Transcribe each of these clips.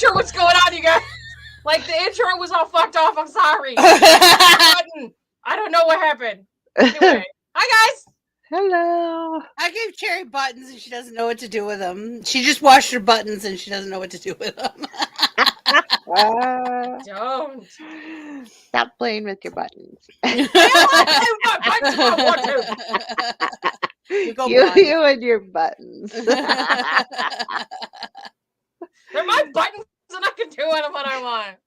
sure what's going on, you guys. Like, the intro was all fucked off. I'm sorry. I don't know what happened. Anyway, hi, guys. Hello. I gave Cherry buttons and she doesn't know what to do with them. She just washed her buttons and she doesn't know what to do with them. Don't. Stop playing with your buttons. You and your buttons. They're my buttons and I can do what I want.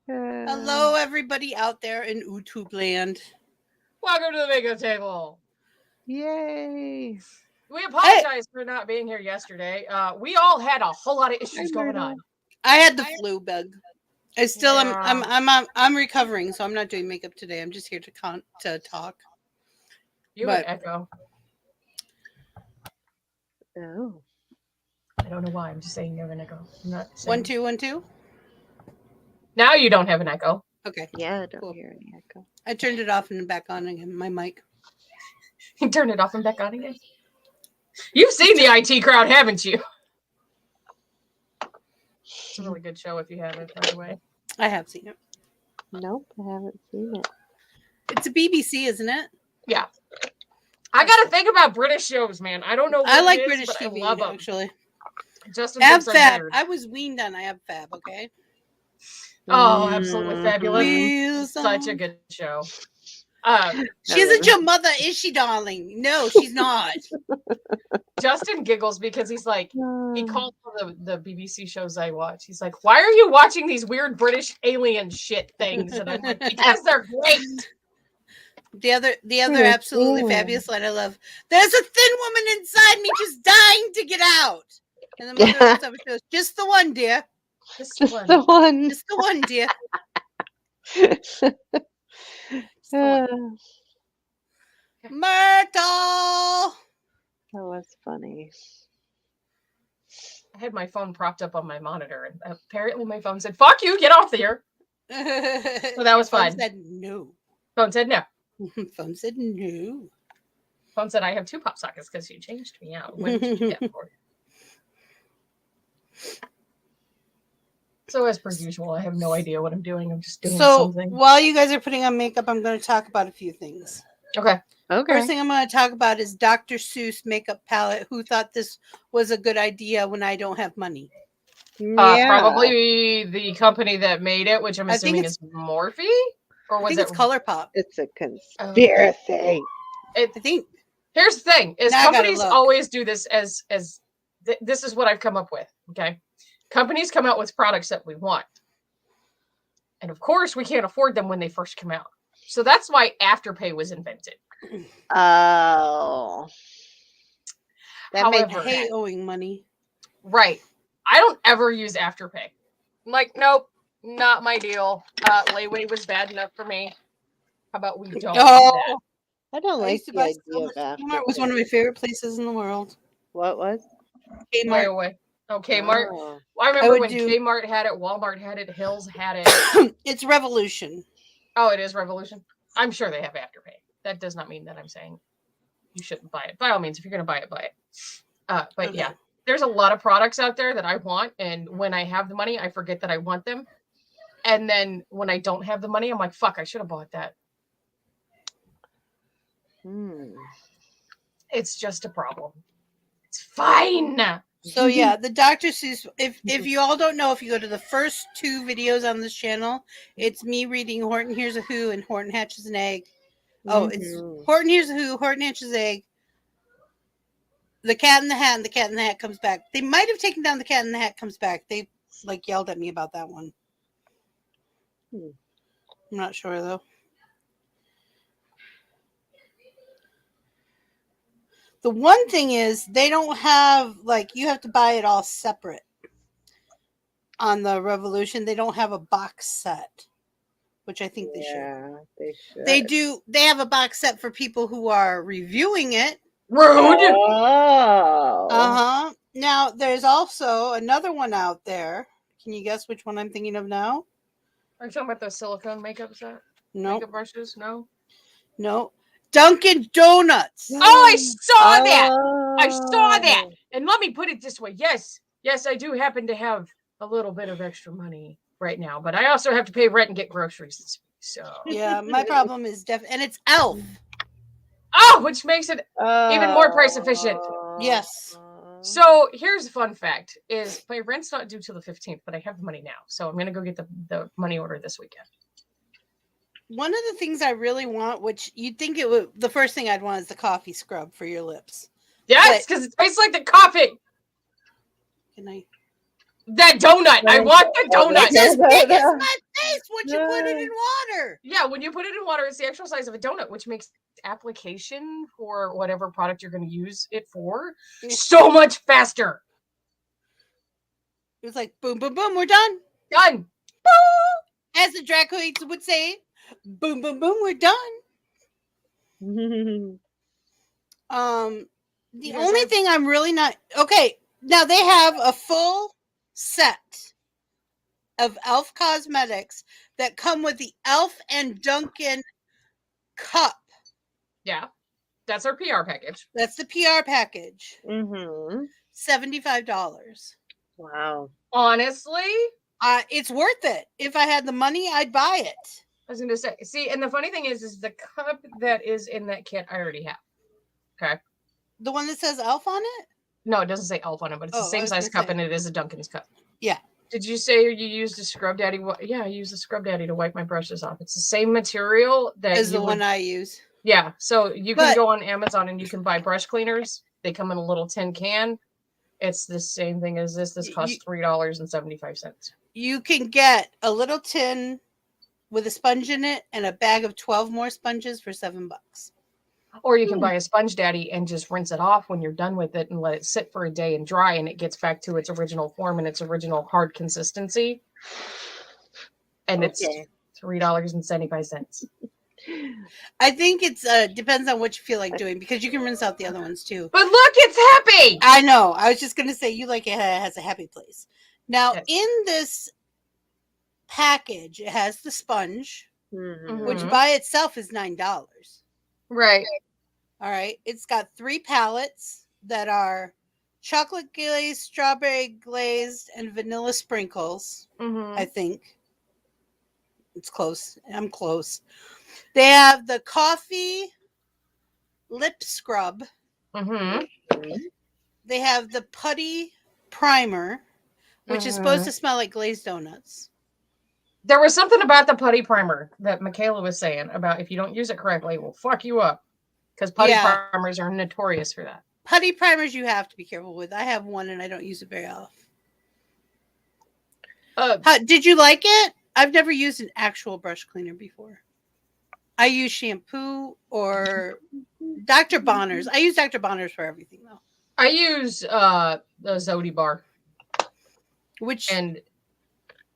Hello, everybody out there in YouTube land. Welcome to the makeup table. Yay. We apologize for not being here yesterday. We all had a whole lot of issues going on. I had the flu bug. I still am. I'm recovering, so I'm not doing makeup today. I'm just here to talk. You and Echo. Oh. I don't know why. I'm just saying you have an echo. I'm not saying... 1 2 1 2. Now you don't have an echo. Okay. Yeah, I don't hear any echo. I turned it off and back on again. My mic. You turned it off and back on again. You've seen the IT crowd, haven't you? It's a really good show if you haven't, by the way. I have seen it. Nope, I haven't seen it. It's a BBC, isn't it? Yeah. I got to think about British shows, man. I don't know. I like British TV, I love them. actually. Justin Ab Fab. I was weaned on Ab Fab, okay? Oh, absolutely fabulous. Such a good show. She isn't your mother, is she, darling? No, she's not. Justin giggles because he's like, he called the BBC shows I watch. He's like, why are you watching these weird British alien shit things? And I'm like, because they're great. The other absolutely fabulous line I love. There's a thin woman inside me just dying to get out. And the mother looks up and goes, just the one, dear. Just the one, dear. Myrtle. That was funny. I had my phone propped up on my monitor, and apparently my phone said, fuck you, get off here. So that was fun. Phone said no. Phone said no. Phone said no. Phone said I have 2 pop sockets because you changed me out. When did you do that for? So as per usual, I have no idea what I'm doing. I'm just doing something. So while you guys are putting on makeup, I'm going to talk about a few things. Okay. First thing I'm going to talk about is Dr. Seuss makeup palette. Who thought this was a good idea when I don't have money? Probably the company that made it, which I'm assuming is Morphe? Or was it's ColourPop? It's a conspiracy. I think. Here's the thing: is companies always do this as this is what I've come up with. Okay, companies come out with products that we want, and of course, we can't afford them when they first come out. So that's why Afterpay was invented. Oh, I hate owing money. Right. I don't ever use Afterpay. I'm like, nope, not my deal. Layway was bad enough for me. How about we don't do that? I don't like the idea of Afterpay. Kmart was one of my favorite places in the world. What was? Kmart. Oh, Kmart. Oh. Well, I remember when Kmart had it, Walmart had it, Hills had it. It's Revolution. Oh, it is Revolution? I'm sure they have Afterpay. That does not mean that I'm saying you shouldn't buy it. By all means, if you're going to buy it, buy it. But yeah, there's a lot of products out there that I want. And when I have the money, I forget that I want them. And then when I don't have the money, I'm like, fuck, I should have bought that. It's just a problem. It's fine. So yeah, the Dr. Seuss, if you all don't know, if you go to the first 2 videos on this channel, it's me reading Horton Hears a Who and Horton Hatches an Egg. Oh, it's Horton Hears a Who, Horton Hatches an Egg, The Cat in the Hat, and The Cat in the Hat Comes Back. They might have taken down The Cat in the Hat Comes Back. They yelled at me about that one. I'm not sure though. The one thing is they don't have, you have to buy it all separate. On the Revolution, they don't have a box set, which I think they should. They should. They do. They have a box set for people who are reviewing it. Rude. Oh. Now, there's also another one out there. Can you guess which one I'm thinking of now? Are you talking about the silicone makeup set? No. Makeup brushes? No. Dunkin' Donuts. Oh, I saw that. I saw that. And let me put it this way. Yes, yes, I do happen to have a little bit of extra money right now, but I also have to pay rent and get groceries this week. So Yeah, my problem is and it's Elf. Oh, which makes it even more price efficient. Yes. So here's a fun fact: is my rent's not due till the 15th, but I have the money now, so I'm gonna go get the money order this weekend. One of the things I really want, which you'd think it would, the first thing I'd want is the coffee scrub for your lips. Yes, because it tastes like the coffee. Can I? That donut. I want the donut. It's as big as my face when you put it in water. Yeah, when you put it in water, it's the actual size of a donut, which makes application for whatever product you're going to use it for so much faster. It was like boom, boom, boom. We're done. Done. Boom. As the Dracoids would say, boom, boom, boom. We're done. The only thing I'm really not okay. Now they have a full set of Elf cosmetics that come with the Elf and Duncan cup. Yeah, that's our PR package. That's the PR package. $75. Wow. Honestly, it's worth it. If I had the money, I'd buy it. I was going to say, see, and the funny thing is the cup that is in that kit I already have. Okay. The one that says Elf on it? No, it doesn't say Elf on it, but it's the same size cup, and it is a Duncan's cup. Yeah. Did you say you used a Scrub Daddy? Yeah, I use a Scrub Daddy to wipe my brushes off. It's the same material that is the one I use. Yeah, so you can go on Amazon and you can buy brush cleaners. They come in a little tin can. It's the same thing as this. This costs $3.75. You can get a little tin with a sponge in it and a bag of 12 more sponges for $7. Or you can buy a Sponge Daddy and just rinse it off when you're done with it and let it sit for a day and dry, and it gets back to its original form and its original hard consistency. And it's $3.75. I think it's depends on what you feel like doing, because you can rinse out the other ones too. But look, it's happy. I know. I was just gonna say you like it has a happy place. Now in this package, it has the sponge, which by itself is $9. Right. All right. It's got 3 palettes that are chocolate glazed, strawberry glazed, and vanilla sprinkles. I think it's close. I'm close. They have the coffee lip scrub. They have the putty primer, which is supposed to smell like glazed donuts. There was something about the putty primer that Michaela was saying about if you don't use it correctly, it will fuck you up. Because putty primers are notorious for that. Putty primers you have to be careful with. I have one and I don't use it very often. Did you like it? I've never used an actual brush cleaner before. I use shampoo or Dr. Bonner's. I use Dr. Bonner's for everything, though. I use the Zodi bar.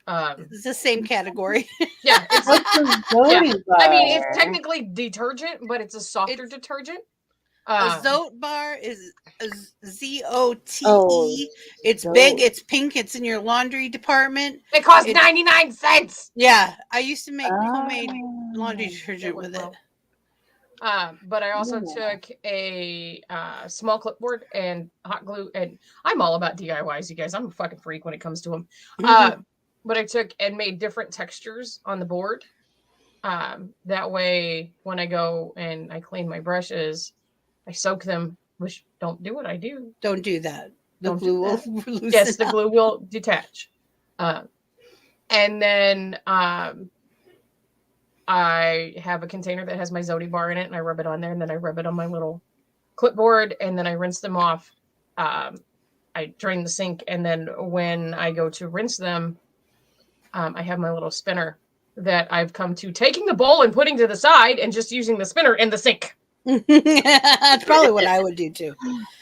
It's the same category. Yeah, it's bar? I mean, it's technically detergent, but it's a softer detergent. A Zote bar is a ZOTE. It's big, it's pink, it's in your laundry department. It costs 99 cents. Yeah, I used to make homemade laundry detergent with it. But I also took a small clipboard and hot glue, and I'm all about DIYs, you guys. I'm a fucking freak when it comes to them. But I took and made different textures on the board. That way, when I go and I clean my brushes, I soak them. Which don't do what I do. Don't do that. The glue will loosen. Yes, the glue will detach. And then I have a container that has my Zodi bar in it, and I rub it on there, and then I rub it on my little clipboard, and then I rinse them off. I drain the sink, and then when I go to rinse them, I have my little spinner that I've come to taking the bowl and putting to the side and just using the spinner in the sink. That's probably what I would do too.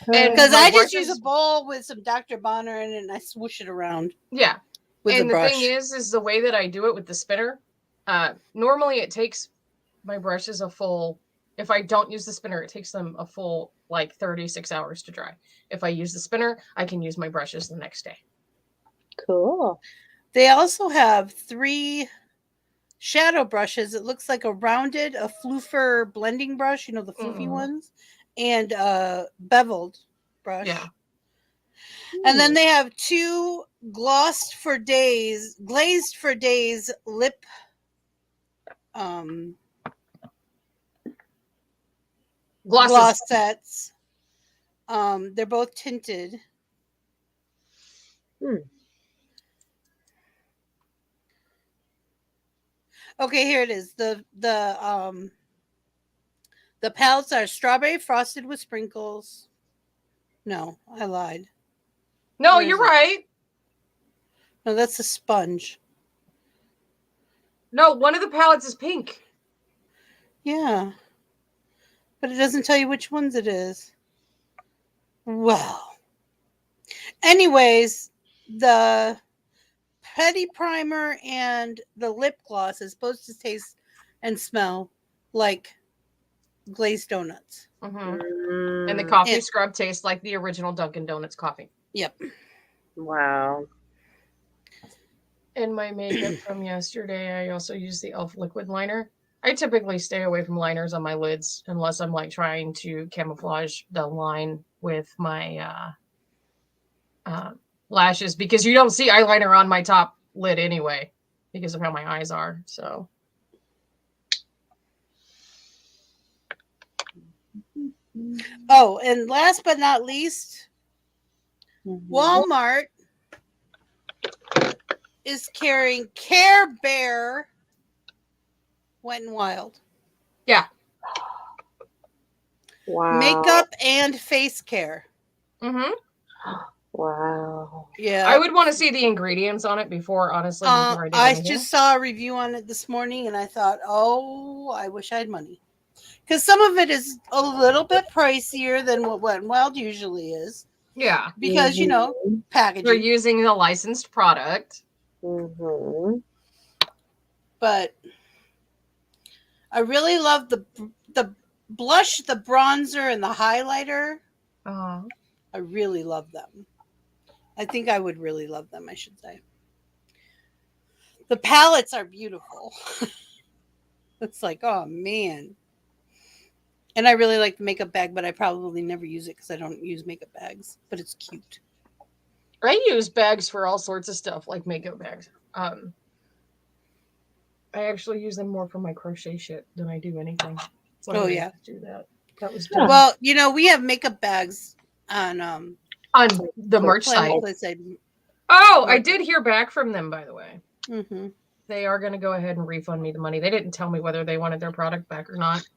Because I just use a bowl with some Dr. Bonner in it and I swoosh it around. Yeah. With and the brush. Thing is the way that I do it with the spinner. Normally it takes my brushes a full, if I don't use the spinner, it takes them a full like 36 hours to dry. If I use the spinner, I can use my brushes the next day. Cool. They also have 3 shadow brushes. It looks like a floofer blending brush, you know, the floofy ones, and a beveled brush. Yeah. And then they have 2 glazed for days lip gloss sets. They're both tinted. Okay, here it is. The palettes are strawberry frosted with sprinkles. No, I lied. No, you're right. No, that's a sponge. No, one of the palettes is pink. Yeah. But it doesn't tell you which ones it is. Well. Anyways, the Petty Primer and the lip gloss is supposed to taste and smell like glazed donuts. Mm-hmm. And the coffee scrub tastes like the original Dunkin' Donuts coffee. Yep. Wow. And my makeup from yesterday, I also used the e.l.f. liquid liner. I typically stay away from liners on my lids unless I'm like trying to camouflage the line with my lashes, because you don't see eyeliner on my top lid anyway because of how my eyes are. So oh, and last but not least, Walmart is carrying Care Bear Wet n Wild. Yeah. Wow. Makeup and face care. Mm-hmm. Wow. Yeah. I would want to see the ingredients on it before, honestly. Before I just saw a review on it this morning and I thought, oh, I wish I had money. Because some of it is a little bit pricier than what Wet n Wild usually is. Yeah. Because, you know, packaging. They're using a licensed product. Mm-hmm. But I really love the blush, the bronzer, and the highlighter. I really love them. I think I would really love them, I should say. The palettes are beautiful. It's like, oh, man. And I really like the makeup bag, but I probably never use it because I don't use makeup bags. But it's cute. I use bags for all sorts of stuff, like makeup bags. I actually use them more for my crochet shit than I do anything. So oh, yeah. Do that. That was done. Well, you know, we have makeup bags on the merch site. Flipside. Oh, I did hear back from them, by the way. Mm-hmm. They are going to go ahead and refund me the money. They didn't tell me whether they wanted their product back or not.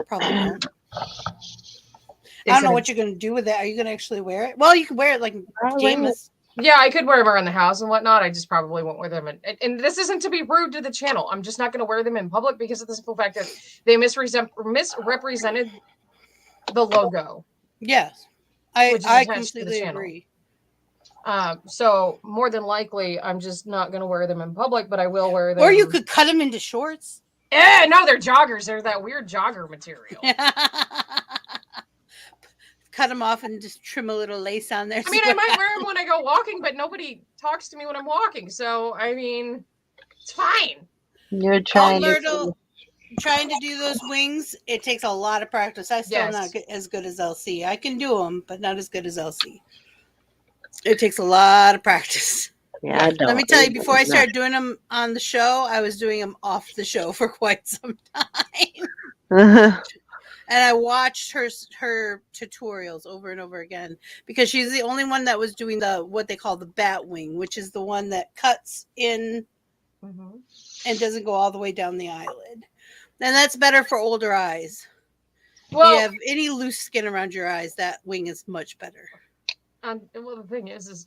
Probably not. I don't know what you're going to do with it. Are you going to actually wear it? Well, you can wear it like pajamas. Yeah, I could wear them around the house and whatnot. I just probably won't wear them. And this isn't to be rude to the channel. I'm just not going to wear them in public because of the simple fact that they misrepresented the logo. Yes. I completely agree. So more than likely, I'm just not going to wear them in public, but I will wear them. Or you could cut them into shorts. Yeah, no, they're joggers. They're that weird jogger material. Cut them off and just trim a little lace on there. I mean, I might wear them when I go walking, but nobody talks to me when I'm walking. So, I mean, it's fine. You're trying trying to do those wings, it takes a lot of practice. I'm still not as good as LC. I can do them, but not as good as LC. It takes a lot of practice. Yeah, I don't. Let me tell you, before I started doing them on the show, I was doing them off the show for quite some time. And I watched her tutorials over and over again because she's the only one that was doing what they call the bat wing, which is the one that cuts in and doesn't go all the way down the eyelid. And that's better for older eyes. Well, if you have any loose skin around your eyes, that wing is much better. Well, the thing is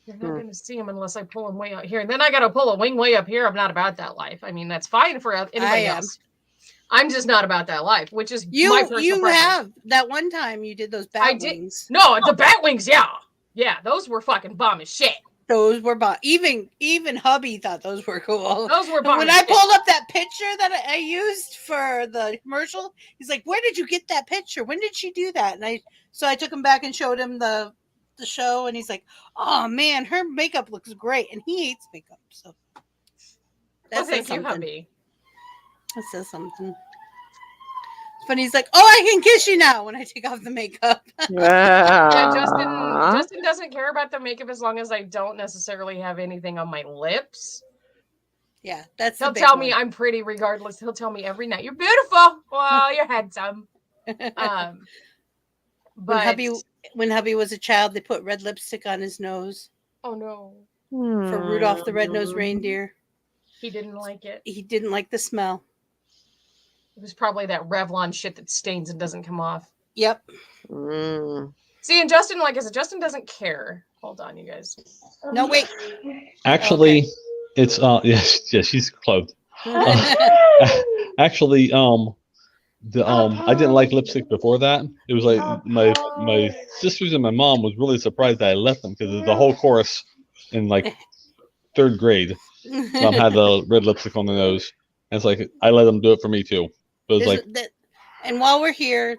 you're not going to see them unless I pull them way out here. And then I got to pull a wing way up here. I'm not about that life. I mean, that's fine for anybody else. I'm just not about that life, which is my personal You preference. have that one time you did those bat wings. No, the bat wings, yeah, those were fucking bomb as shit. Those were bomb. Even hubby thought those were cool. Those were bomb. When I pulled up that picture that I used for the commercial, he's like, "Where did you get that picture? When did she do that?" And I took him back and showed him the show, and he's like, "Oh man, her makeup looks great," and he hates makeup, so that says something. Thank you, hubby. That says something. and he's like, "Oh, I can kiss you now when I take off the makeup." Yeah, Justin doesn't care about the makeup as long as I don't necessarily have anything on my lips. Yeah, that's He'll tell me I'm pretty regardless. He'll tell me every night, "You're beautiful." Well, you're handsome. But when hubby was a child, they put red lipstick on his nose. Oh no. For Rudolph the Red-Nosed Reindeer. He didn't like it. He didn't like the smell. It was probably that Revlon shit that stains and doesn't come off. Yep. See, and Justin, like I said, Justin doesn't care. Hold on, you guys. No, wait. Actually, it's yeah, she's clothed. Actually, I didn't like lipstick before that. It was like my sisters and my mom was really surprised that I left them because the whole chorus in like 3rd grade had the red lipstick on the nose. And it's like I let them do it for me too. But it's and while we're here,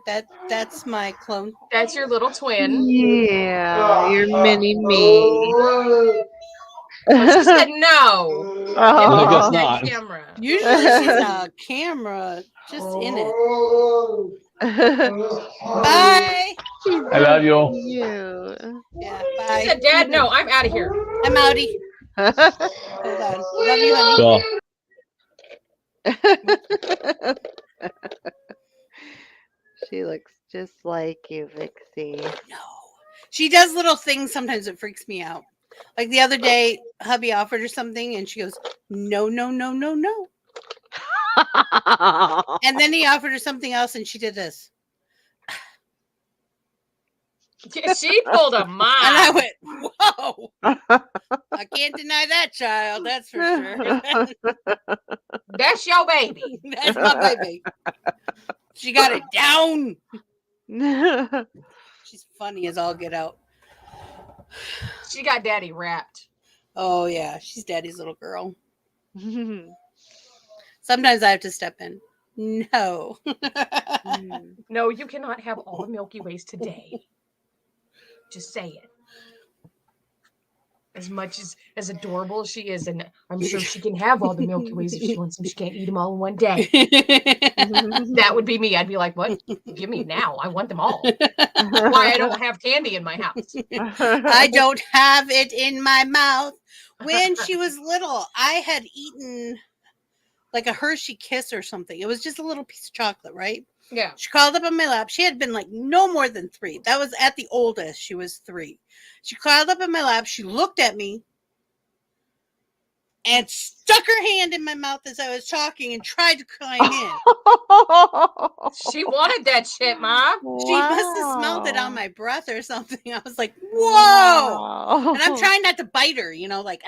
that's my clone. That's your little twin. Yeah, your mini me. She said no. I guess not. Camera. Usually she's a camera just in it. Bye. I love you. Yeah, bye. She said, "Dad, no, I'm out of here. I'm outie." Hold on. Love you, honey. She looks just like you, Vixie. No. She does little things sometimes that freaks me out. Like the other day, hubby offered her something and she goes, "No, no, no, no, no." And then he offered her something else and she did this. She pulled a mine. And I went, "Whoa." I can't deny that, child. That's for sure. That's your baby. That's my baby. She got it down. She's funny as all get out. She got daddy wrapped. Oh, yeah. She's daddy's little girl. Sometimes I have to step in. No. No, you cannot have all the Milky Ways today. Just say it. As much as adorable as she is, and I'm sure she can have all the Milky Ways if she wants them. She can't eat them all in one day. That would be me. I'd be like, "What? Give me now. I want them all." Why I don't have candy in my house. I don't have it in my mouth. When she was little, I had eaten like a Hershey Kiss or something. It was just a little piece of chocolate, right? Yeah. She crawled up on my lap. She had been like no more than 3. That was at the oldest. She was 3. She crawled up on my lap. She looked at me and stuck her hand in my mouth as I was talking and tried to climb in. She wanted that shit, Mom. She must have smelled it on my breath or something. I was like, "Whoa." Wow. And I'm trying not to bite her, like,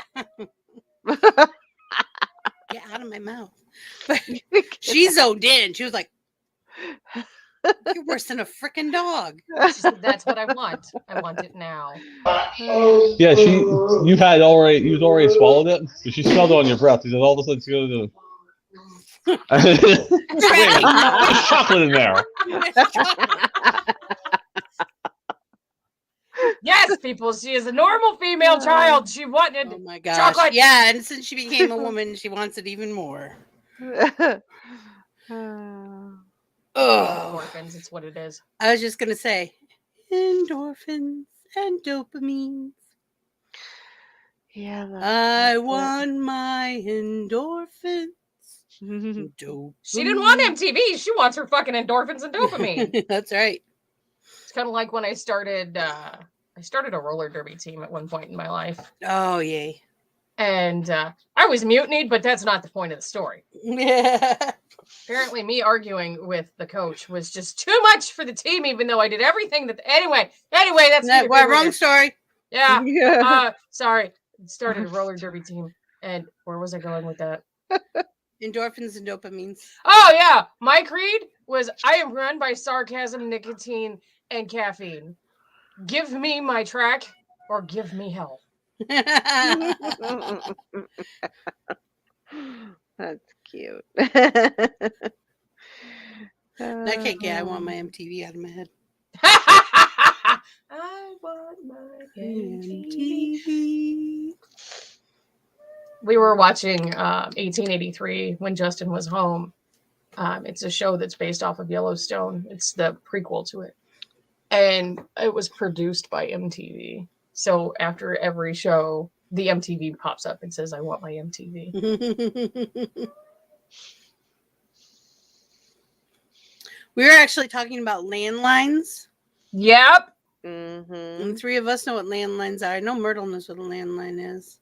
get out of my mouth. But she zoned in. She was like, "You're worse than a freaking dog." She said, "That's what I want. I want it now." Yeah, you was already swallowed it, but she smelled it on your breath. She said all of a sudden she goes, "There's chocolate in there." Yes, people. She is a normal female child. She wanted Oh my gosh. chocolate. Yeah, and since she became a woman, she wants it even more. Oh, Orphans, it's what it is. I was just gonna say, endorphins and dopamines. Yeah. I want my endorphins. Dope. She didn't want MTV. She wants her fucking endorphins and dopamine. That's right. It's kind of like when I started a roller derby team at one point in my life. Oh, yay. And I was mutinied, but that's not the point of the story. Yeah. Apparently me arguing with the coach was just too much for the team, even though I did everything that anyway, that's Wrong story. Yeah. Sorry. Started a roller derby team. And where was I going with that? Endorphins and dopamines. Oh yeah. My creed was I am run by sarcasm, nicotine, and caffeine. Give me my track or give me hell. That's cute. I can't get. I want my MTV out of my head. I want my MTV. We were watching 1883 when Justin was home, It's a show that's based off of Yellowstone. It's the prequel to it. And it was produced by MTV. So after every show, the MTV pops up and says, I want my MTV. We were actually talking about landlines. Yep. And 3 of us know what landlines are. I know Myrtle knows what a landline is.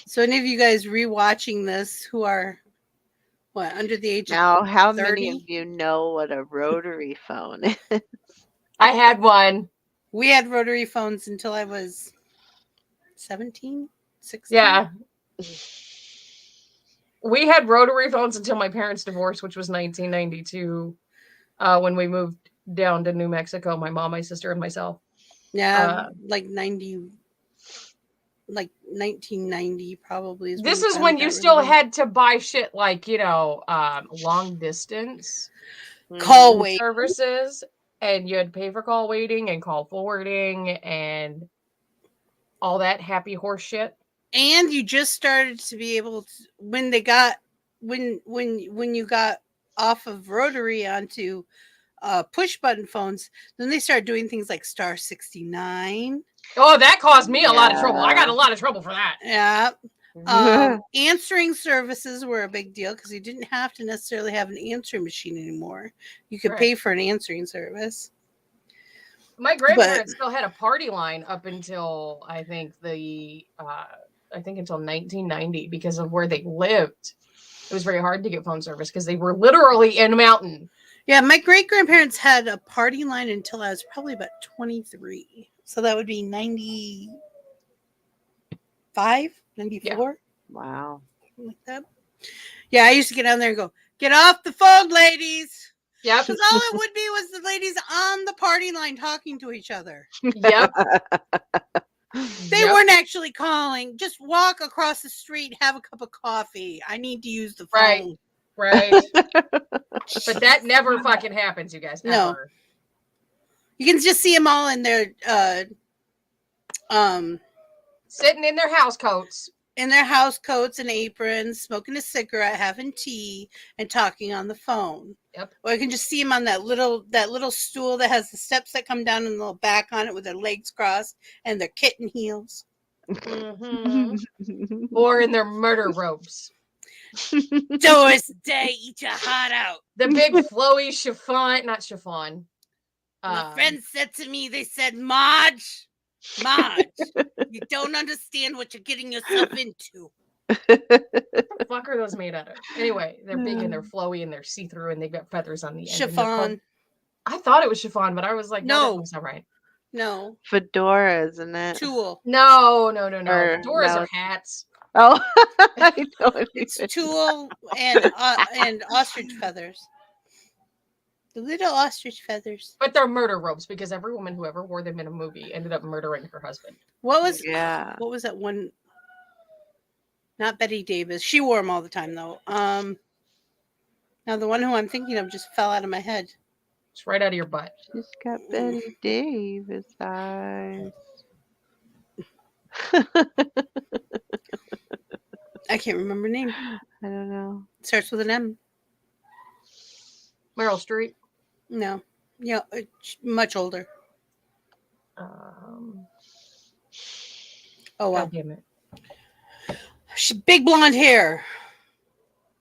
So any of you guys rewatching this who are under the age Now, of how 30? many of you know what a rotary phone is? I had one. We had rotary phones until I was 17, 16. Yeah. We had rotary phones until my parents divorced, which was 1992, when we moved down to New Mexico, my mom, my sister, and myself. Yeah, like 1990 probably. This is when you still had to buy shit like, long distance call wait services, and you had to pay for call waiting and call forwarding and all that happy horse shit. And you just started to be able to when you got off of rotary onto push button phones, then they started doing things like star 69. Oh, that caused me a lot of trouble. I got a lot of trouble for that. Yeah. Answering services were a big deal because you didn't have to necessarily have an answering machine anymore. You could pay for an answering service. My grandparents still had a party line up until I think until 1990 because of where they lived. It was very hard to get phone service because they were literally in a mountain. Yeah, my great grandparents had a party line until I was probably about 23. So that would be 95, 94. Yeah. Wow. Something like that. Yeah, I used to get on there and go, get off the phone, ladies. Yep. Because all it would be was the ladies on the party line talking to each other. Yep. They weren't actually calling. Just walk across the street, have a cup of coffee. I need to use the phone. Right. But that never fucking happens, you guys. No. Ever. You can just see them all in their sitting in their house coats. In their house coats and aprons, smoking a cigarette, having tea, and talking on the phone. Yep. Or I can just see them on that little stool that has the steps that come down and a little back on it with their legs crossed and their kitten heels. Mm-hmm. Or in their murder robes. Doris Day, eat your heart out. The big flowy chiffon, not chiffon. My friend said to me, they said, Marge, you don't understand what you're getting yourself into. What the fuck are those made out of? Anyway, they're big and they're flowy and they're see-through and they've got feathers on the end. Chiffon. I thought it was chiffon, but I was like, no, that's not right. No. Fedora, isn't it? Tulle. No. Fedoras are hats. Oh, I know what it's tulle and ostrich feathers. The little ostrich feathers. But they're murder robes because every woman who ever wore them in a movie ended up murdering her husband. What was that one? Not Betty Davis. She wore them all the time though. Now the one who I'm thinking of just fell out of my head. It's right out of your butt. She's got Betty Davis eyes. I can't remember her name. I don't know. It starts with an M. Meryl Streep. No. Yeah, much older. Oh well. God damn it. She big blonde hair.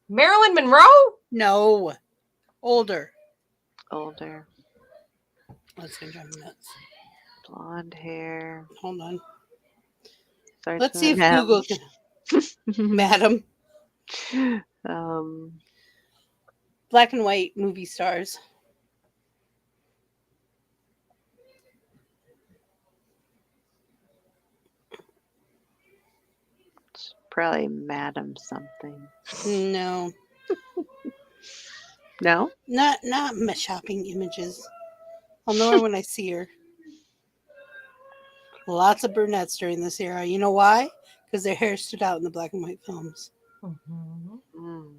Marilyn Monroe? No. Older. That's gonna drive me nuts. Blonde hair. Hold on. Starts Let's see if Google can. Madam. Black and white movie stars. It's probably Madam something. No. No? Not my shopping images. I'll know her when I see her. Lots of brunettes during this era. You know why? Because their hair stood out in the black and white films. Mm-hmm. Mm.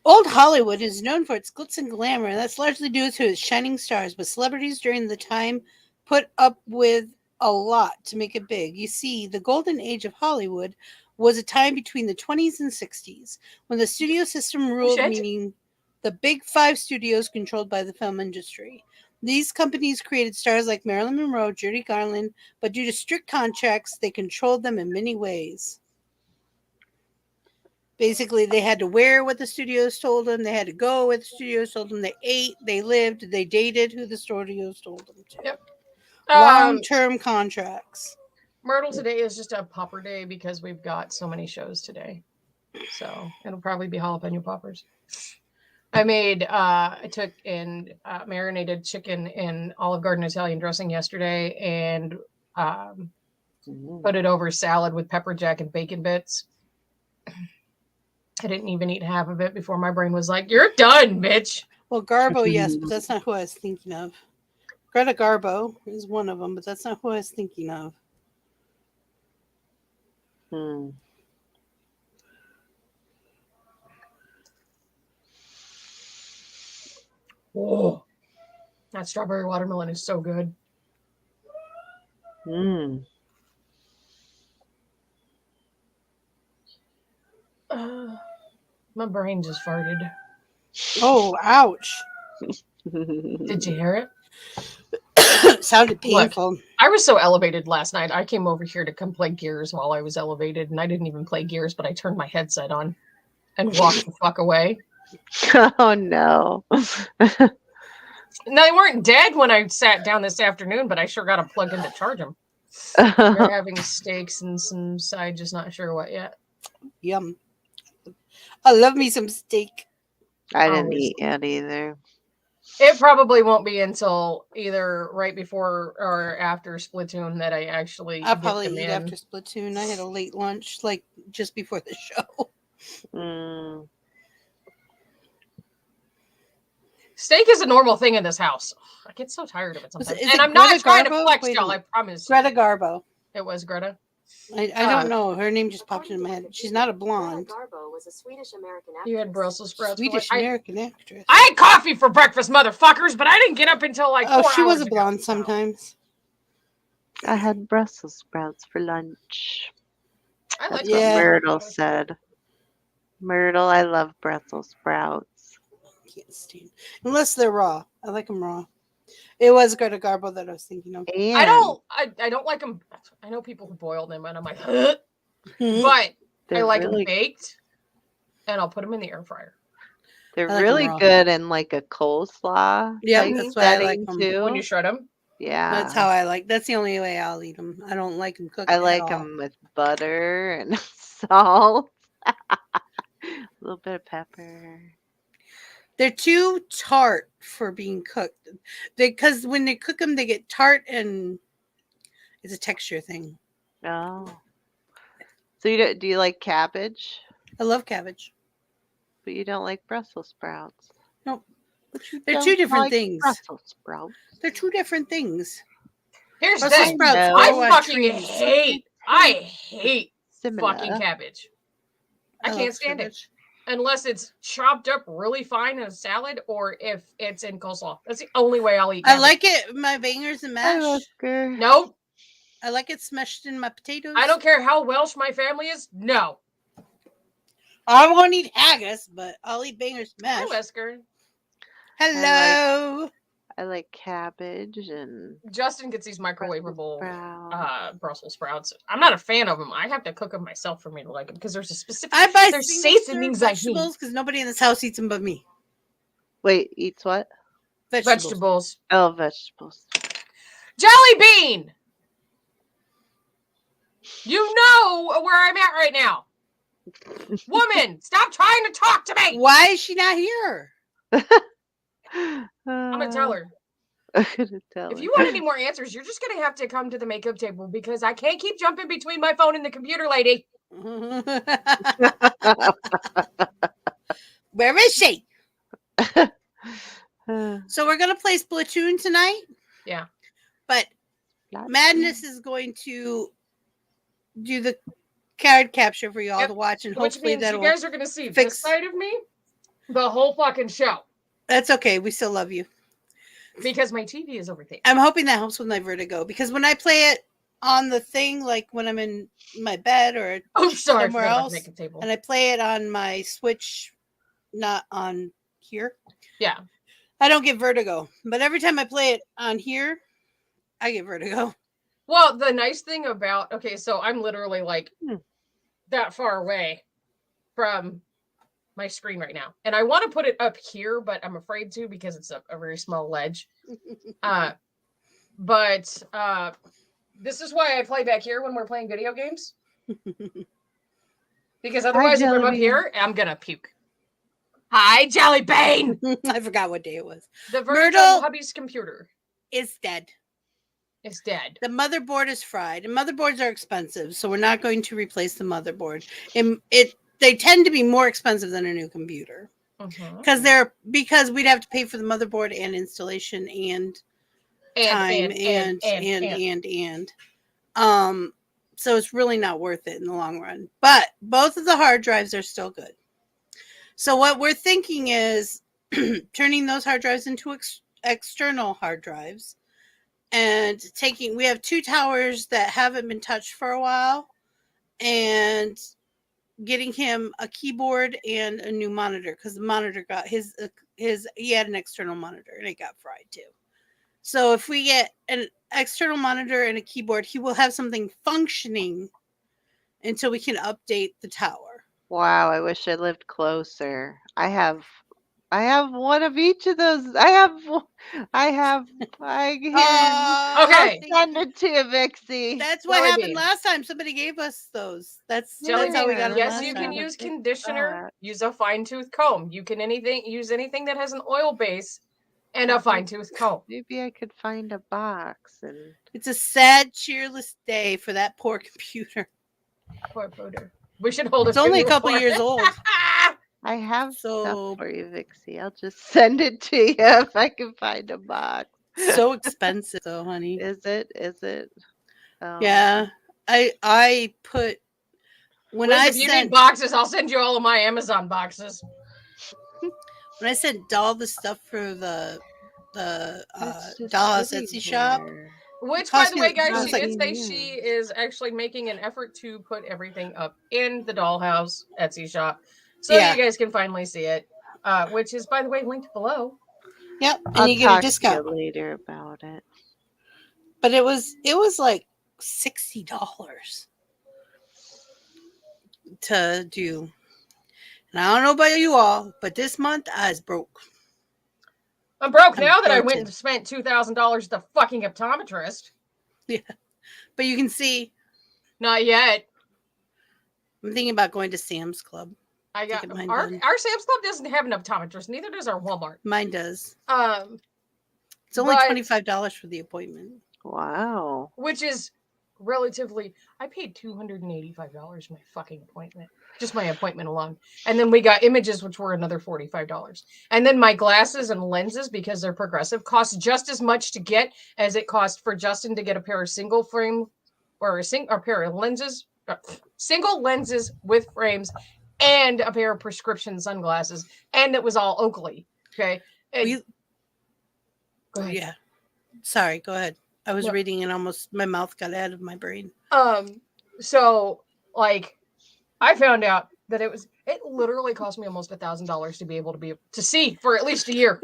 Old Hollywood is known for its glitz and glamour, and that's largely due to its shining stars, but celebrities during the time put up with a lot to make it big. You see, the golden age of Hollywood was a time between the 20s and 60s, when the studio system ruled, shit. meaning the big 5 studios controlled by the film industry. These companies created stars like Marilyn Monroe, Judy Garland, but due to strict contracts, they controlled them in many ways. Basically, they had to wear what the studios told them. They had to go where the studios told them. They ate, they lived, they dated who the studios told them to. Yep. Long-term contracts. Myrtle today is just a popper day because we've got so many shows today. So it'll probably be jalapeno poppers. I took in marinated chicken in Olive Garden Italian dressing yesterday and put it over salad with pepper jack and bacon bits. I didn't even eat half of it before my brain was like, "You're done, bitch." Well, Garbo, yes, but that's not who I was thinking of. Greta Garbo is one of them, but that's not who I was thinking of. Oh, that strawberry watermelon is so good. My brain just farted. Oh, ouch. Did you hear it? It sounded painful. Look, I was so elevated last night. I came over here to come play Gears while I was elevated, and I didn't even play Gears, but I turned my headset on and walked the fuck away. Oh no. No, they weren't dead when I sat down this afternoon, but I sure got them plugged in to charge them. They're having steaks and some side, just not sure what yet. Yum. I love me some steak. I didn't eat yet either. It probably won't be until either right before or after Splatoon that I actually I'll get probably them eat in. after Splatoon. I had a late lunch, like just before the show. Steak is a normal thing in this house. I get so tired of it sometimes. Is And it I'm not Greta trying to Garbo? flex, Wait a y'all. I minute. promise. Greta Garbo. It was Greta. I don't know. Her name just popped into my head. She's not a blonde. Garbo was a Swedish-American actress. You had Brussels sprouts. Swedish American actress. I had coffee for breakfast, motherfuckers, but I didn't get up until like 4 hours she was a ago, blonde so. sometimes. I had Brussels sprouts for lunch. I like That's what Yeah. Myrtle said. Myrtle, I love Brussels sprouts. Can't stand. Unless they're raw. I like them raw. It was Greta Garbo that I was thinking of. And I don't like them. I know people who boil them, and I'm like, but I like them baked, and I'll put them in the air fryer. They're I like 'em really raw. good in like a coleslaw. Yeah, type that's why I like setting, 'em. too. When you shred them. Yeah, That's how I like. That's the only way I'll eat them. I don't like them cooked. I like at all. them with butter and salt, a little bit of pepper. They're too tart for being cooked. Because when they cook them, they get tart, and it's a texture thing. Oh, so you do you like cabbage, I love cabbage. but you don't like Brussels sprouts? Nope. But you They're don't two different like things. Brussels sprouts. They're two different things. Here's the Brussels thing. sprouts No. I grow on fucking trees. hate Similar. fucking cabbage. I love can't stand it cabbage. unless it's chopped up really fine in a salad or if it's in coleslaw. That's the only way I'll eat I cabbage. like it in my bangers and Hi, mash. Oscar. Nope. I like it smashed in my potatoes. I don't care how Welsh my family is. No. I won't eat haggis, but I'll eat bangers and Hi, mash. Wesker. Hello. I like cabbage and Justin gets these microwavable sprouts. Brussels sprouts. I'm not a fan of them. I have to cook them myself for me to like them because there's a specific. I buy there's single-serve seasonings I need. vegetables because nobody in this house eats them but me. Wait, eats what? Vegetables. Oh, vegetables. Jelly bean. You know where I'm at right now. Woman, stop trying to talk to me. Why is she not here? I'm gonna tell her. I'm gonna tell If her. you want any more answers, you're just gonna have to come to the makeup table because I can't keep jumping between my phone and the computer, lady. Where is she? So we're gonna play Splatoon tonight. Yeah. But Madness is going to do the card capture for y'all Yep. to watch, and Which hopefully means you that'll guys are going to see this fix. side of me the whole fucking show That's okay. We still love you. because my TV is over there. I'm hoping that helps with my vertigo because when I play it on the thing, like when I'm in my bed or Oh, sorry, I somewhere forgot about else, the makeup table. and I play it on my Switch, not on here, Yeah. I don't get vertigo. But every time I play it on here, I get vertigo. Well, the nice thing about so I'm literally like that far away from my screen right now, and I want to put it up here, but I'm afraid to because it's a very small ledge. But this is why I play back here when we're playing video games. Because otherwise, if I'm up here, I'm gonna puke. Hi, Jelly Bean! I forgot what day it was. The version Myrtle of hubby's computer is dead. is dead. The motherboard is fried, and motherboards are expensive, so we're not going to replace the motherboard. And they tend to be more expensive than a new computer because we'd have to pay for the motherboard and installation and time and so it's really not worth it in the long run. But both of the hard drives are still good. So what we're thinking is turning those hard drives into external hard drives and we have 2 towers that haven't been touched for a while and getting him a keyboard and a new monitor because the monitor got he had an external monitor and it got fried too. So if we get an external monitor and a keyboard, he will have something functioning until we can update the tower. Wow, I wish I lived closer. I have one of each of those. I Okay. Send it to you, Vixie. That's what Jelly happened Bean. last time. Somebody gave us those. That's Jelly how we Bean, got them yes, last you time. can use conditioner, use a fine-tooth comb. You can use anything that has an oil base and a fine-tooth comb. Maybe I could find a box and It's a sad, cheerless day for that poor computer. Poor Poder. We should hold It's only a couple years old. I have So- stuff for you, Vixie. I'll just send it to you if I can find a box. So expensive though, honey. Is it? Oh. Yeah. I put when Liz, I if you sent need boxes, I'll send you all of my Amazon boxes. when I sent all the stuff for the It's just Dollhouse sitting Etsy shop. here. Which, It by cost the me- way, it guys, was she like- did say she is actually making an effort to put everything up in the Dollhouse Etsy shop, so Yeah. you guys can finally see it. Which is, by the way, linked below. Yep, and I'll you get a talk discount. to you later about it. But it was like $60 to do. And I don't know about you all, but this month I was broke. I'm broke I'm now that I broke went too. and spent $2,000 at the fucking optometrist. But you can see Not yet. I'm thinking about going to Sam's Club. I got get mine our done. Sam's Club doesn't have an optometrist. Neither does our Walmart. Mine does. It's only But- $25 for the appointment. Wow. which is relatively. I paid $285 my fucking appointment, just my appointment alone, and then we got images, which were another $45, and then my glasses and lenses, because they're progressive, cost just as much to get as it cost for Justin to get a pair of single frame or a pair of lenses, single lenses with frames, and a pair of prescription sunglasses, and it was all Oakley. Okay. We- Go ahead. Yeah. Sorry, go ahead. I was No. reading and almost my mouth got out of my brain. So like I found out that it literally cost me almost $1,000 to be able to see for at least a year.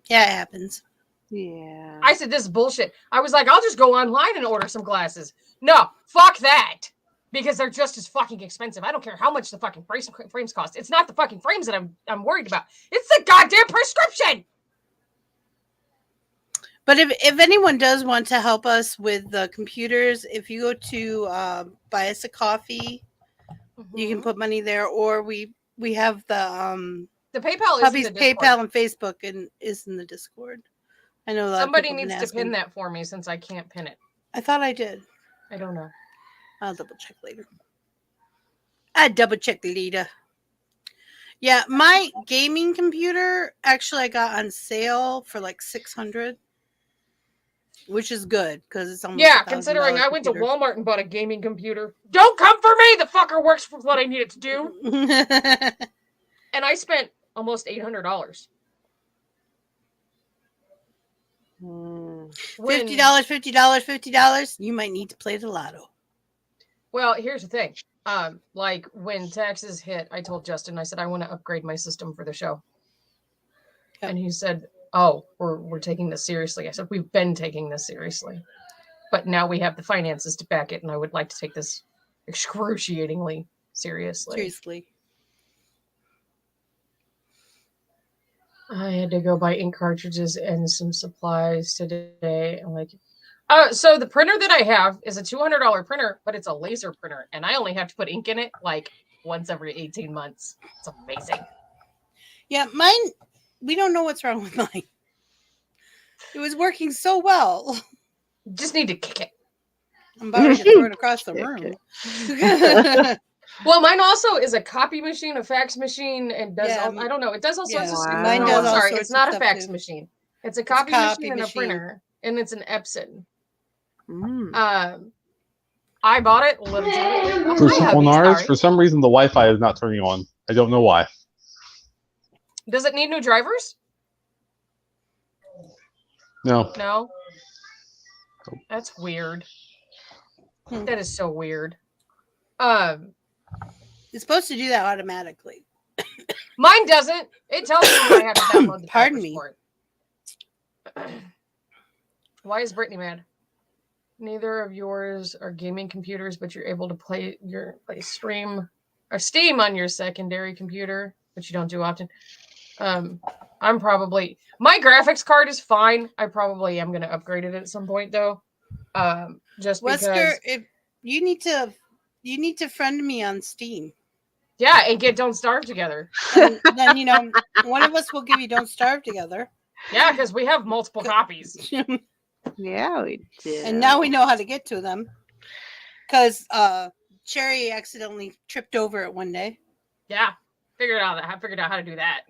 Yeah, it happens. Yeah. I said, this is bullshit. I was like, I'll just go online and order some glasses. No, fuck that. Because they're just as fucking expensive. I don't care how much the fucking frames cost. It's not the fucking frames that I'm worried about. It's the goddamn prescription. But if anyone does want to help us with the computers, if you go to buy us a coffee, you can put money there, or we have the PayPal is Hubby's in the Discord. PayPal and Facebook and is in the Discord. I know a lot of Somebody people have been needs to pin asking. that for me since I can't pin it. I thought I did. I don't know. I'll double check later. I double check later. Yeah, my gaming computer actually I got on sale for like $600. which is good because it's almost Yeah, $1,000 considering I went to computer. Walmart and bought a gaming computer. Don't come for me! The fucker works for what I need it to do. And I spent almost $800. Mm. When- $50, $50. You might need to play the lotto. Well, here's the thing. Like when taxes hit, I told Justin, I said, I want to upgrade my system for the show. Yep. And he said, oh, we're taking this seriously. I said, we've been taking this seriously. But now we have the finances to back it, and I would like to take this excruciatingly seriously. Seriously. I had to go buy ink cartridges and some supplies today. I'm like, so the printer that I have is a $200 printer, but it's a laser printer, and I only have to put ink in it like once every 18 months. It's amazing. Yeah, mine, we don't know what's wrong with mine. It was working so well. Just need to kick it. I'm about to throw it across the Kick room. Well, mine also is a copy machine, a fax machine, and does Yeah, I don't know. It does all sorts of Wow. stuff. Mine No, does I'm all sorry, sorts it's of not a stuff, fax too. machine. It's a copy machine and a printer, and it's an Epson. Mm. I bought it legitimately. For Hi, some, hubby, on ours, sorry. for some reason, the Wi-Fi is not turning on. I don't know why. Does it need new drivers? No. No. That's weird. Hmm. That is so weird. It's supposed to do that automatically. Mine doesn't. It tells me when I have to download the Pardon drivers me. for it. Why is Brittany mad? Neither of yours are gaming computers, but you're able to play stream or Steam on your secondary computer, which you don't do often. I'm probably my graphics card is fine. I probably am gonna upgrade it at some point though. Just Wesker, because if you need to friend me on Steam. yeah, and get Don't Starve together. And then one of us will give you Don't Starve together. Yeah, because we have multiple copies. Yeah, we did. And now we know how to get to them. Because Cherry accidentally tripped over it one day. Yeah, figured out how to do that.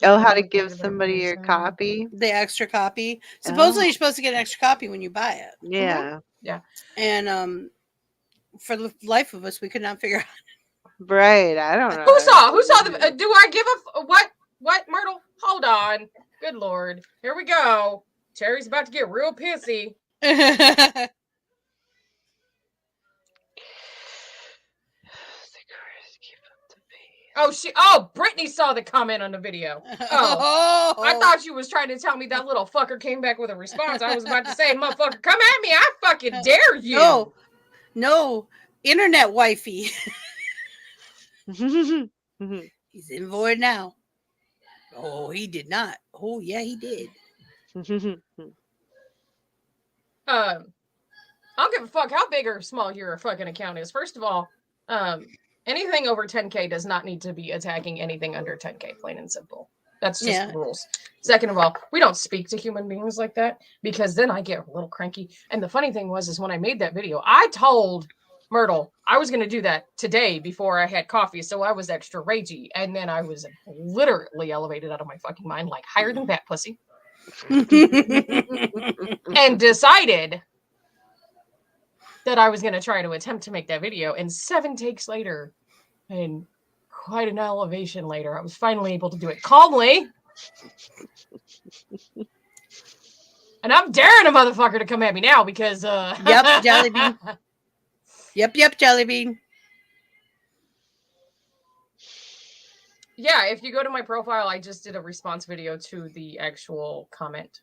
Oh, how to give somebody your copy? The extra copy. Supposedly you're supposed to get an extra copy when you buy it. Yeah. And for the life of us, we could not figure out. Right. I don't know. Who saw the? Do I give a what? Myrtle, hold on. Good lord, here we go. Cherry's about to get real pissy. Oh, Brittany saw the comment on the video. Oh, I thought you was trying to tell me that little fucker came back with a response. I was about to say, motherfucker, come at me. I fucking dare you. No, internet wifey. He's in void now. Oh, he did not. Oh, yeah, he did. I don't give a fuck how big or small your fucking account is. First of all, anything over 10K does not need to be attacking anything under 10K, plain and simple. That's just rules. Second of all, we don't speak to human beings like that because then I get a little cranky. And the funny thing is when I made that video, I told Myrtle I was going to do that today before I had coffee, so I was extra ragey. And then I was literally elevated out of my fucking mind, like higher than that pussy. And decided that I was going to try to attempt to make that video. And 7 takes later, and quite an elevation later, I was finally able to do it calmly. And I'm daring a motherfucker to come at me now because Yep, jelly bean. Yep, jelly bean. Yeah, if you go to my profile, I just did a response video to the actual comment.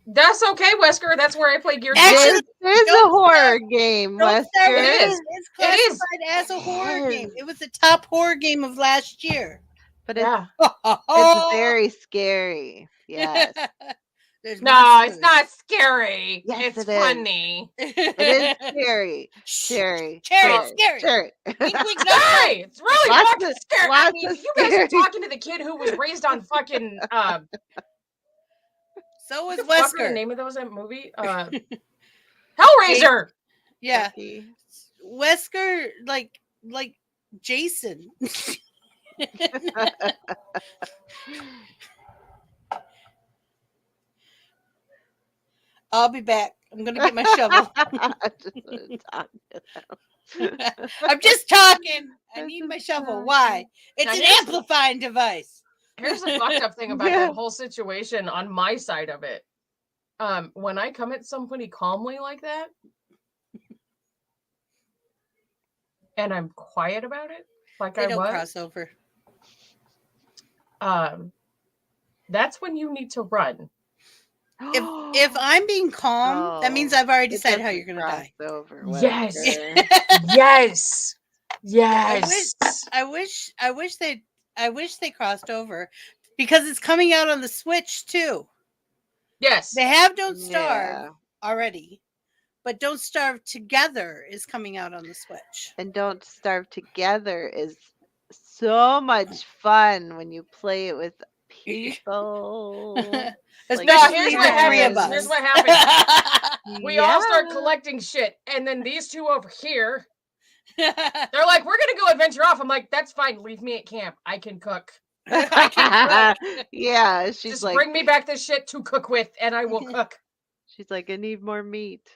That's okay, Wesker. That's where I play Gears. Actually, It is a horror game, Don't Wesker. start with It is. It's classified as a horror game. It was the top horror game of last year. But it's, Yeah. it's very scary. Yes. There's No, monsters. it's not scary. Yes, It's it is. funny. It is scary. Cherry. Cherry, scary. Cherry. Wink, wink, nudge, nudge. Scary. It's really Lots fucking of- scary. I lots mean, of you guys scary. are talking to the kid who was raised on fucking So was what the fuck are the Wesker. name of those that movie? Hellraiser. Yeah. Chucky. Wesker, like Jason. I'll be back. I'm gonna get my shovel. I just want to talk to them. I'm just talking. I I'm need my just shovel. Why? It's Now, an here's- amplifying device. Here's the fucked up thing about Yeah. that whole situation on my side of it. When I come at somebody calmly like that, and I'm quiet about it, like They I don't was, cross over. that's when you need to run. If I'm being calm, that means Oh, I've already it decided how doesn't you're gonna cross die. over. Yes. whatever. Yes. Yes. I wish they crossed over because it's coming out on the Switch too. Yes. They have Don't Starve Yeah. already, but Don't Starve Together is coming out on the Switch. And Don't Starve Together is so much fun when you play it with people. Especially here's the what three of happens. us. Here's what happens. We all start Yeah. collecting shit, and then these two over here, they're like, "We're gonna go adventure off." I'm like, "That's fine. Leave me at camp. I can cook. Yeah, she's Just like, bring me back this shit to cook with, and I will cook." I need more meat.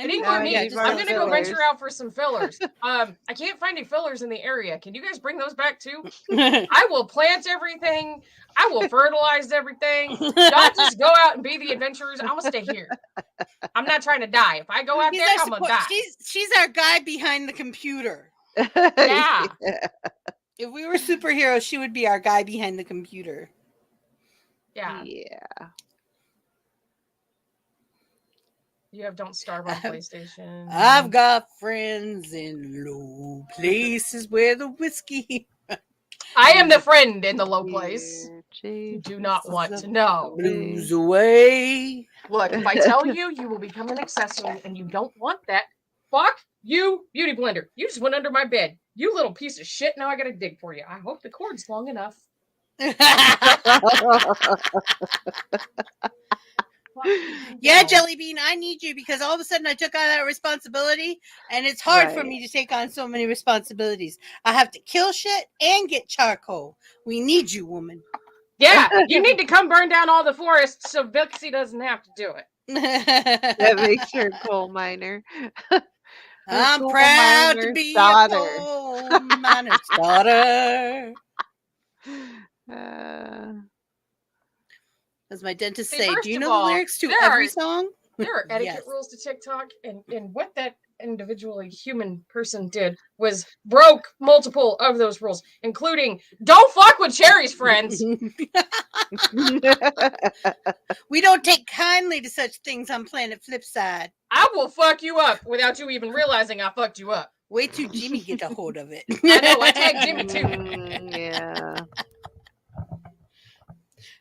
I need No, more I meat. need more I'm gonna go venture fillers. out for some fillers. I can't find any fillers in the area. Can you guys bring those back too? I will plant everything. I will fertilize everything. Y'all just go out and be the adventurers. I'm gonna stay here. I'm not trying to die. If I go out He's there, our I'm gonna support- die. she's our guy behind the computer. Yeah. If we were superheroes, she would be our guy behind the computer. Yeah. Yeah. You have Don't Starve on PlayStation. I've got friends in low places where the whiskey I am the friend in the low place. Dear You do not want to know. blues away. Look, if I tell you, you will become an accessory, and you don't want that. Fuck you, Beauty Blender. You just went under my bed. You little piece of shit. Now I gotta dig for you. I hope the cord's long enough. Yeah, No. Jelly Bean, I need you because all of a sudden I took on that responsibility and it's hard for Right. me to take on so many responsibilities. I have to kill shit and get charcoal. We need you, woman. Yeah, you need to come burn down all the forests so Vixie doesn't have to do it. That makes her a coal miner. I'm coal proud to miner's be daughter. a coal miner's daughter. As my dentist See, say, first do you of know all, the lyrics to there every are- song? There are etiquette Yes. rules to TikTok, and what that individually human person did was broke multiple of those rules, including don't fuck with Cherry's friends. We don't take kindly to such things on Planet Flipside. I will fuck you up without you even realizing I fucked you up. Wait till Jimmy gets a hold of it. I know, I tagged Jimmy too. Yeah.